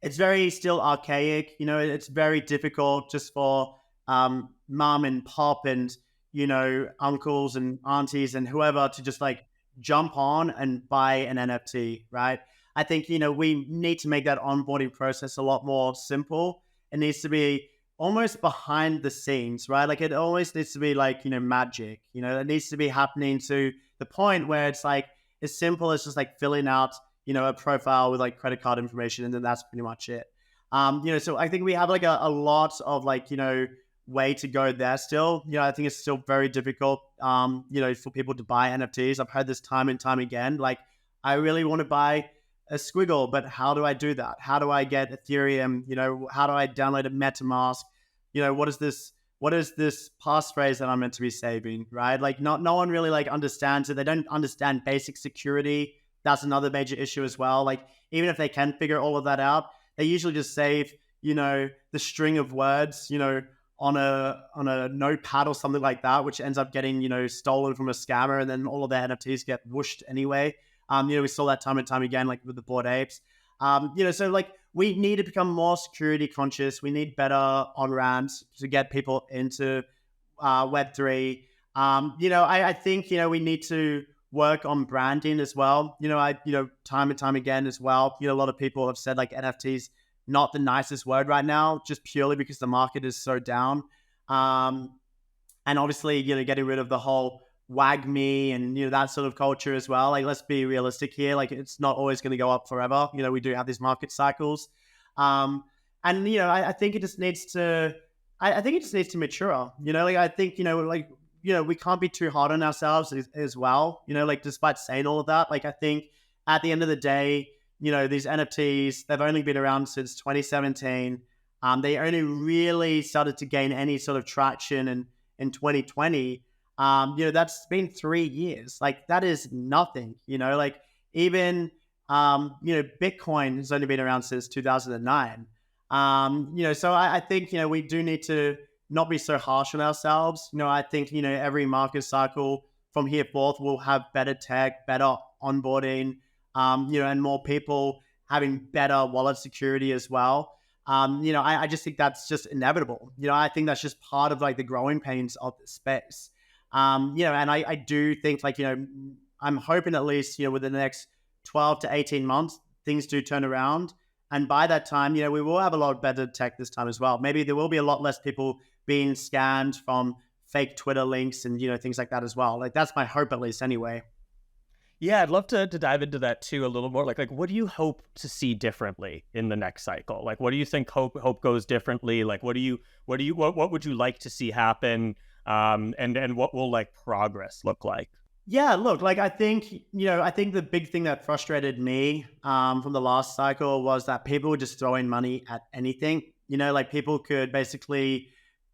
still archaic. It's very difficult just for mom and pop and, uncles and aunties and whoever to just like jump on and buy an NFT, right? I think, we need to make that onboarding process a lot more simple. It needs to be almost behind the scenes, right? Like it always needs to be like, magic, it needs to be happening to the point where it's like as simple as just like filling out, a profile with like credit card information. And then that's pretty much it. So I think we have like a lot of like, way to go there still. I think it's still very difficult, for people to buy NFTs. I've heard this time and time again. Like, I really want to buy a squiggle, but how do I do that? How do I get Ethereum? How do I download a MetaMask? What is this passphrase that I'm meant to be saving, right? Like, no one really like understands it. They don't understand basic security. That's another major issue as well. Like, even if they can figure all of that out, they usually just save, the string of words, on a notepad or something like that, which ends up getting, stolen from a scammer, and then all of their NFTs get whooshed anyway. We saw that time and time again, like with the Bored Apes. So like we need to become more security conscious. We need better on-ramps to get people into Web3. I think, we need to work on branding as well. Time and time again as well. A lot of people have said like NFTs not the nicest word right now, just purely because the market is so down. And obviously, getting rid of the whole wag me and, that sort of culture as well. Like, let's be realistic here. Like, it's not always going to go up forever. We do have these market cycles. And, I think it just needs to, I think it just needs to mature. I think, we can't be too hard on ourselves as well. Despite saying all of that, like, I think at the end of the day, these NFTs, they've only been around since 2017. They only really started to gain any sort of traction in 2020. That's been 3 years. Like, that is nothing, like even, Bitcoin has only been around since 2009. So I think, we do need to not be so harsh on ourselves. I think, every market cycle from here forth will have better tech, better onboarding, and more people having better wallet security as well. I just think that's just inevitable. I think that's just part of like the growing pains of the space. And I do think like, I'm hoping at least, within the next 12 to 18 months, things do turn around. And by that time, we will have a lot better tech this time as well. Maybe there will be a lot less people being scammed from fake Twitter links and, things like that as well. Like, that's my hope at least anyway. Yeah, I'd love to dive into that too a little more. Like what do you hope to see differently in the next cycle? Like, what do you think hope goes differently? Like, what would you like to see happen? And what will like progress look like? Yeah, look, like I think the big thing that frustrated me from the last cycle was that people were just throwing money at anything. Like people could basically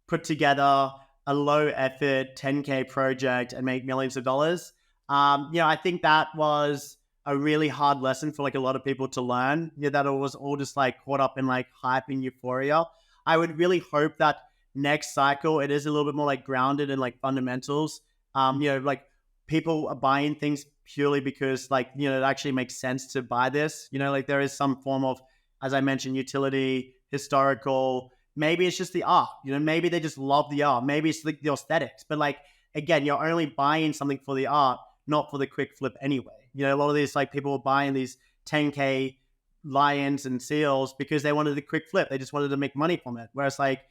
put together a low effort 10K project and make millions of dollars. I think that was a really hard lesson for like a lot of people to learn. That it was all just like caught up in like hype and euphoria. I would really hope that next cycle it is a little bit more like grounded in like fundamentals. Like people are buying things purely because like, it actually makes sense to buy this. Like there is some form of, as I mentioned, utility, historical. Maybe it's just the art. Maybe they just love the art. Maybe it's like the aesthetics. But like again, you're only buying something for the art, not for the quick flip anyway. A lot of these like people were buying these 10K lions and seals because they wanted a quick flip. They just wanted to make money from it. Whereas like,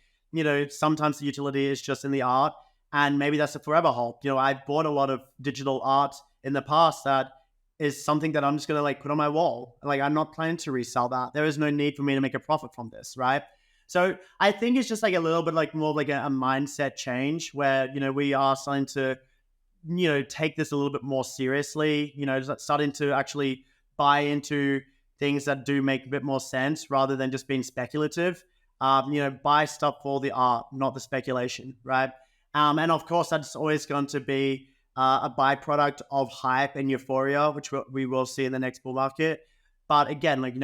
sometimes the utility is just in the art, and maybe that's a forever hold. I've bought a lot of digital art in the past that is something that I'm just going to like put on my wall. Like, I'm not planning to resell that. There is no need for me to make a profit from this, right? So I think it's just like a little bit like more of like a mindset change where, we are starting to, take this a little bit more seriously, starting to actually buy into things that do make a bit more sense rather than just being speculative. Buy stuff for the art, not the speculation, right? And of course, that's always going to be a byproduct of hype and euphoria, which we will see in the next bull market. But again, like,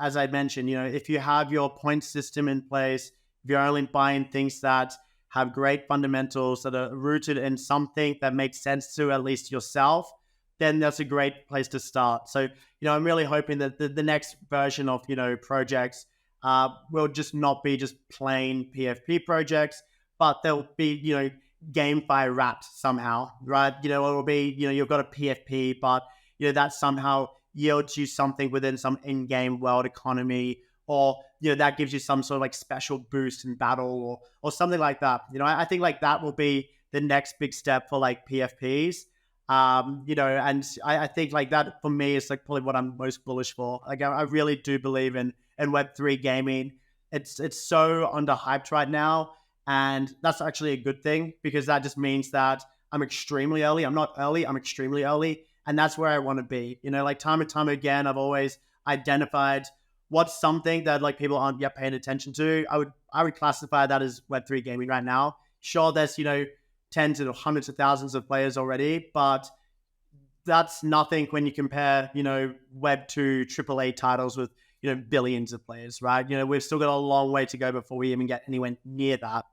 as I mentioned, if you have your point system in place, if you're only buying things that have great fundamentals that are rooted in something that makes sense to at least yourself, then that's a great place to start. So, I'm really hoping that the next version of, projects will just not be just plain PFP projects, but they'll be, GameFi wrapped somehow, right? It will be, you've got a PFP, but, that somehow yields you something within some in-game world economy, or, that gives you some sort of like special boost in battle or something like that. I think like that will be the next big step for like PFPs. And I think like that for me is like probably what I'm most bullish for. Like I really do believe in Web3 gaming. It's so underhyped right now. And that's actually a good thing because that just means that I'm extremely early. I'm not early, I'm extremely early. And that's where I want to be. Like time and time again, I've always identified what's something that like people aren't yet paying attention to. I would classify that as Web3 gaming right now. Sure, there's, tens and hundreds of thousands of players already, but that's nothing when you compare, Web2 AAA titles with, billions of players, right? We've still got a long way to go before we even get anywhere near that.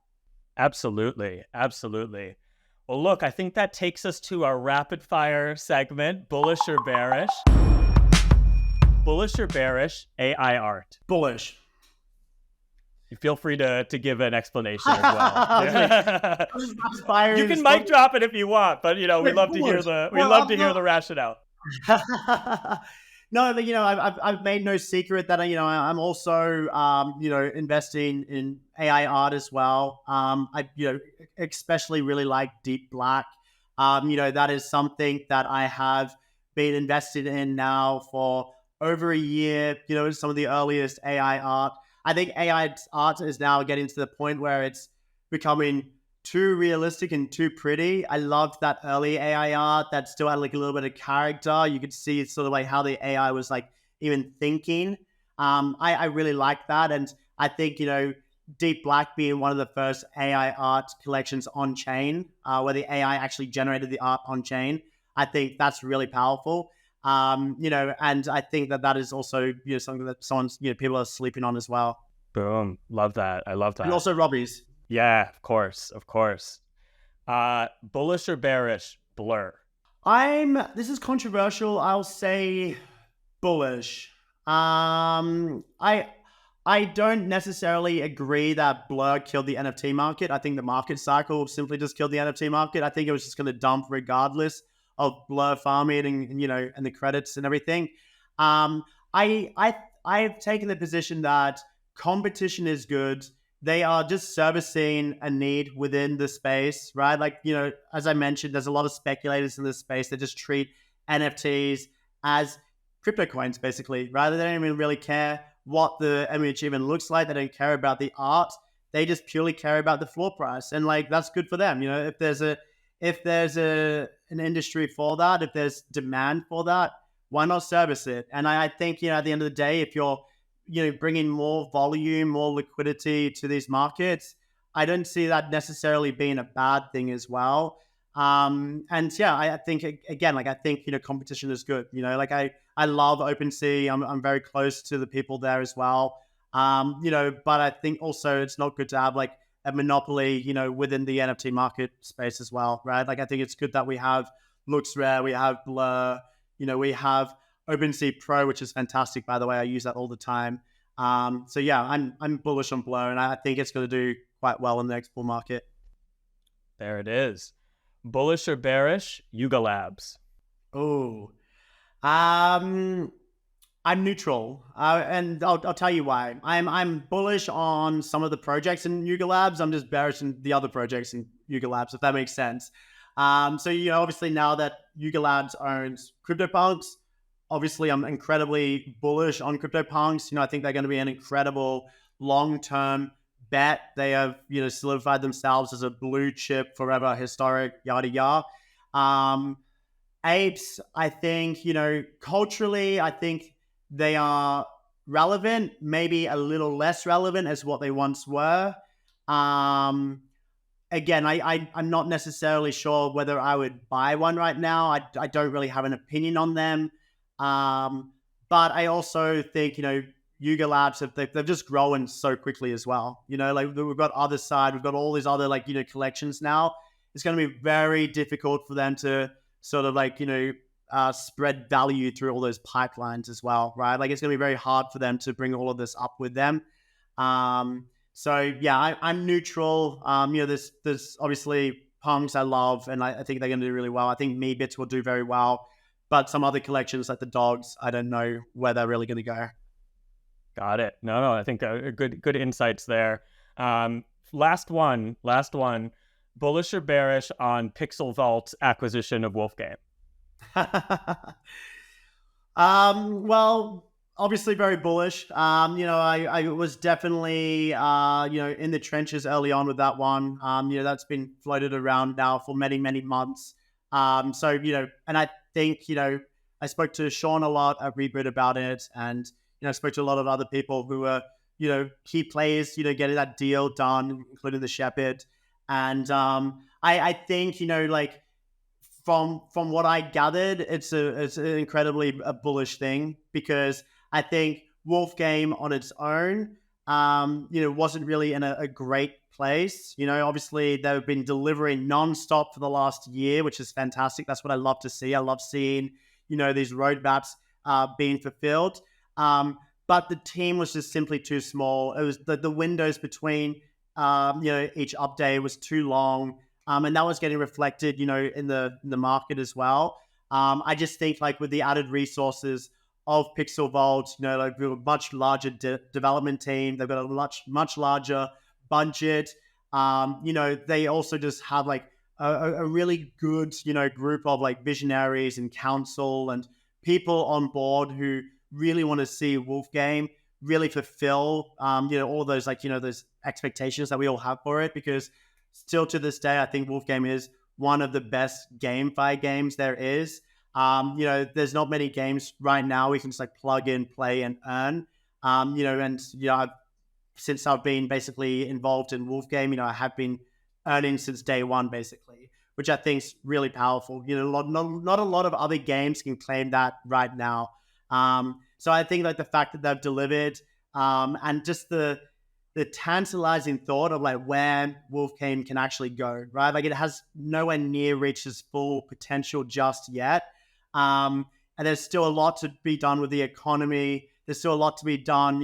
Absolutely. Absolutely. Well, look, I think that takes us to our rapid fire segment, bullish or bearish. Bullish or bearish AI art? Bullish. You feel free to give an explanation as well. You can mic drop it if you want, but we love to hear the rationale. No, I've made no secret that I'm also investing in AI art as well. I especially really like Deep Black. That is something that I have been invested in now for over a year. Some of the earliest AI art. I think AI art is now getting to the point where it's becoming too realistic and too pretty. I loved that early AI art that still had like a little bit of character. You could see sort of like how the AI was like even thinking. I really like that. And I think, Deep Black being one of the first AI art collections on chain, where the AI actually generated the art on chain. I think that's really powerful. And I think that is also, something that people are sleeping on as well. Boom. Love that. I love that. And also Robbie's. Yeah, of course. Bullish or bearish? Blur. This is controversial. I'll say bullish. I don't necessarily agree that Blur killed the NFT market. I think the market cycle simply just killed the NFT market. I think it was just going to dump regardless of Blur farming and the credits and everything. I've taken the position that competition is good. They are just servicing a need within the space, right? Like, as I mentioned, there's a lot of speculators in this space that just treat NFTs as crypto coins, basically, right? They don't even really care what the image even looks like. They don't care about the art. They just purely care about the floor price. And like, that's good for them. If there's an industry for that, if there's demand for that, why not service it? And I think, at the end of the day, if you're bringing more volume, more liquidity to these markets, I don't see that necessarily being a bad thing as well. And yeah, I think again, like I think competition is good. I love OpenSea. I'm very close to the people there as well. But I think also it's not good to have like a monopoly, within the NFT market space as well, right? Like I think it's good that we have LooksRare, we have Blur, we have OpenSea Pro, which is fantastic, by the way. I use that all the time. So yeah, I'm bullish on Blur, and I think it's going to do quite well in the next bull market. There it is. Bullish or bearish? Yuga Labs. Oh, I'm neutral, and I'll tell you why. I'm bullish on some of the projects in Yuga Labs. I'm just bearish in the other projects in Yuga Labs, if that makes sense. So obviously now that Yuga Labs owns CryptoPunks, obviously I'm incredibly bullish on CryptoPunks. I think they're going to be an incredible long-term bet. They have, solidified themselves as a blue chip, forever, historic, yada yada. Apes, I think, culturally, I think they are relevant, maybe a little less relevant as what they once were. Again, I'm not necessarily sure whether I would buy one right now. I don't really have an opinion on them. But I also think, Yuga Labs, they've just grown so quickly as well. Like we've got other side, we've got all these other collections now. It's going to be very difficult for them to sort of spread value through all those pipelines as well, right? Like it's going to be very hard for them to bring all of this up with them. So yeah, I'm neutral. There's obviously punks I love, and I think they're going to do really well. I think Meebits will do very well, but some other collections like the dogs, I don't know where they're really going to go. Got it. No, I think good insights there. Last one. Bullish or bearish on Pixel Vault's acquisition of Wolfgame? Well, obviously very bullish. I was definitely, in the trenches early on with that one. That's been floated around now for many, many months. And I think, I spoke to Sean a lot at Reboot about it, and, I spoke to a lot of other people who were, key players, getting that deal done, including the Shepherd. And I think, from what I gathered, it's an incredibly bullish thing, because I think Wolfgame on its own, wasn't really in a great place. Obviously they've been delivering nonstop for the last year, which is fantastic. That's what I love to see. I love seeing, these roadmaps being fulfilled. But the team was just simply too small. It was the windows between, each update was too long. And that was getting reflected, in the market as well. I just think with the added resources of Pixel Vault, with a much larger development team, they've got a much larger budget. They also just have a really good, group of visionaries and council and people on board who really want to see Wolfgame really fulfill, all those those expectations that we all have for it, because still to this day, I think Wolfgame is one of the best GameFi games there is. There's not many games right now we can just plug in, play, and earn. Since I've been basically involved in Wolfgame, I have been earning since day one, basically, which I think is really powerful. Not a lot of other games can claim that right now. So I think the fact that they've delivered, and just the tantalizing thought of where Wolfgame can actually go, right? It has nowhere near reached its full potential just yet. And there's still a lot to be done with the economy. There's still a lot to be done,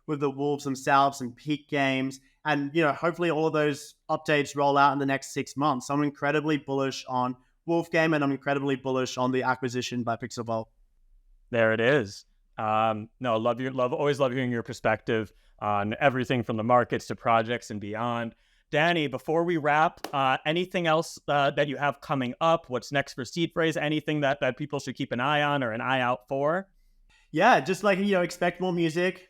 with the Wolves themselves and peak games. And, hopefully all of those updates roll out in the next 6 months. So I'm incredibly bullish on Wolfgame, and I'm incredibly bullish on the acquisition by Pixel Vault. There it is. Always love hearing your perspective on everything from the markets to projects and beyond. Danny, before we wrap, anything else that you have coming up? What's next for Seedphrase? Anything that people should keep an eye on or an eye out for? Yeah, just expect more music.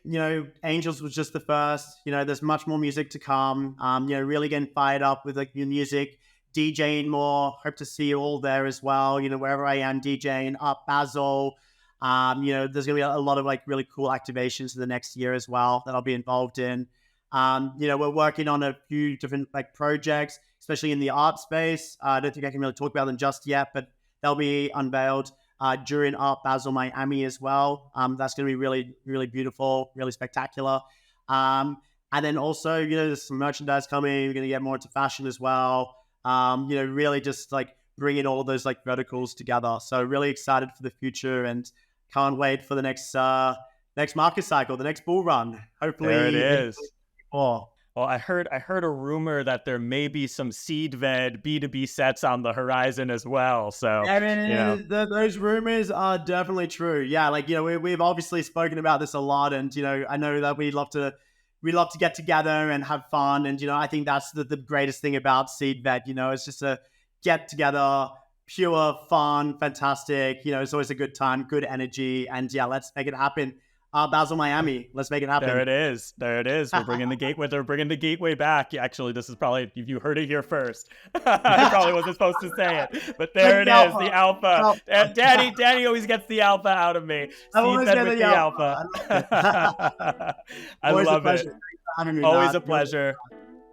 Angels was just the first. There's much more music to come. Really getting fired up with new music, DJing more. Hope to see you all there as well. Wherever I am DJing, up Basel. There's going to be a lot of really cool activations for the next year as well that I'll be involved in. We're working on a few different projects, especially in the art space. I don't think I can really talk about them just yet, but they'll be unveiled during Art Basel Miami as well. That's going to be really, really beautiful, really spectacular. And then also, there's some merchandise coming. We're going to get more into fashion as well. Really just bringing all of those verticals together. So really excited for the future, and can't wait for the next market cycle, the next bull run. Hopefully, there it is. Well, I heard a rumor that there may be some Seedved B2B sets on the horizon as well. So those rumors are definitely true. Yeah, we've obviously spoken about this a lot, and I know that we love to get together and have fun, and I think that's the greatest thing about Seedved. It's just a get together, pure fun, fantastic. It's always a good time, good energy. And yeah, let's make it happen. Basel, Miami. Let's make it happen. There it is. We're bringing the gateway. They're bringing the gateway back. Actually, this is probably, you heard it here first. I probably wasn't supposed to say it, but there it is. The alpha. Danny always gets the alpha out of me. Seedfed with the alpha. I love it. Always a pleasure.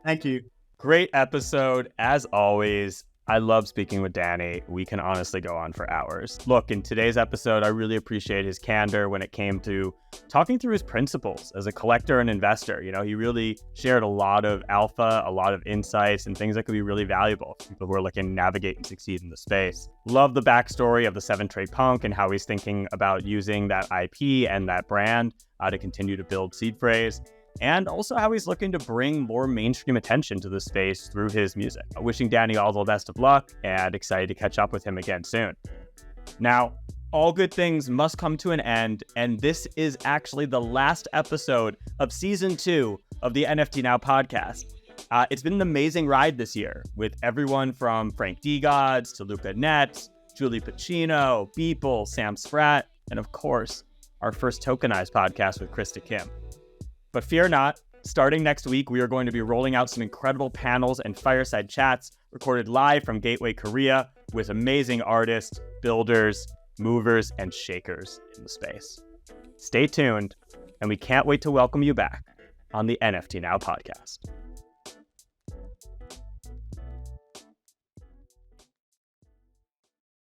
Thank you. Great episode as always. I love speaking with Danny. We can honestly go on for hours. Look, in today's episode, I really appreciate his candor when it came to talking through his principles as a collector and investor. He really shared a lot of alpha, a lot of insights, and things that could be really valuable for people who are looking to navigate and succeed in the space. Love the backstory of the 7-Trade-Punk and how he's thinking about using that IP and that brand to continue to build Seedphrase. And also how he's looking to bring more mainstream attention to the space through his music. Wishing Danny all the best of luck and excited to catch up with him again soon. Now, all good things must come to an end, and this is actually the last episode of Season 2 of the NFT Now podcast. It's been an amazing ride this year, with everyone from Frank Degods to Luca Netz, Julie Pacino, Beeple, Sam Spratt, and of course, our first tokenized podcast with Krista Kim. But fear not, starting next week, we are going to be rolling out some incredible panels and fireside chats recorded live from Gateway Korea with amazing artists, builders, movers, and shakers in the space. Stay tuned, and we can't wait to welcome you back on the NFT Now podcast.